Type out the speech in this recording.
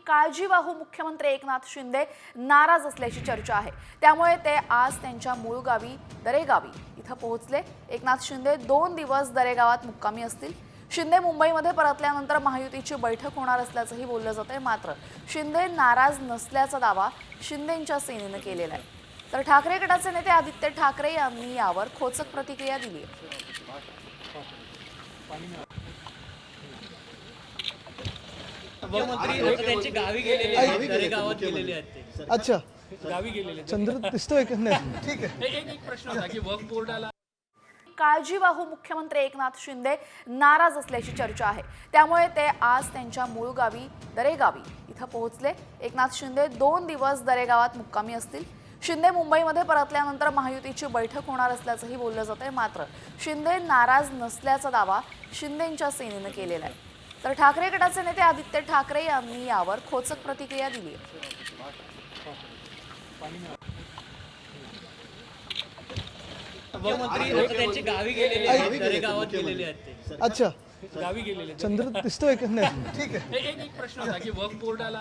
काळजीवाहू मुख्यमंत्री एकनाथ शिंदे नाराज असल्याची चर्चा आहे। त्यामुळे ते आज त्यांच्या मूळ गावी दरेगावी इथं पोहोचले। एकनाथ शिंदे 2 दिवस दरेगावात मुक्कामी असतील। शिंदे मुंबईमध्ये परतल्यानंतर महायुतीची बैठक होणार असल्याचंही बोललं जातंय। मात्र शिंदे नाराज नसल्याचा दावा शिंदेंच्या सेनेनं केलेला आहे। तर ठाकरे गटाचे नेते आदित्य ठाकरे यांनी यावर खोचक प्रतिक्रिया दिली आहे। मुख्यमंत्री त्यांची गावी गेलेले आहेत, दरेगावात गेलेले आहेत ते। अच्छा, गावी गेलेले आहेत। चंद्र दिसतोय का नाही? ठीक आहे। एक प्रश्न होता की वक्फ बोर्डाला काळजीवाहू मुख्यमंत्री एकनाथ शिंदे नाराज असल्याची चर्चा आहे। त्यामुळे ते आज त्यांच्या मूळ गावी दरेगावी इथं पोहोचले। एकनाथ शिंदे 2 दिवस दरेगावात मुक्कामी असतील। शिंदे मुंबईमध्ये परतल्यानंतर महायुतीची बैठक होणार असल्याचंही बोललं जातंय। मात्र शिंदे नाराज नसल्याचा दावा शिंदेंच्या सेनेनं केलेला आहे। तर ठाकरे गटाचे नेते आदित्य ठाकरे यांनी यावर खोचक प्रतिक्रिया दिली आहे। मुख्यमंत्री त्यांची गावी गेलेले आहेत, दरेगावात गेलेले आहेत ते। अच्छा, गावी गेलेले आहेत। चंद्र दिसतोय का नाही? ठीक आहे। एक प्रश्न होता की वक्फ बोर्डाला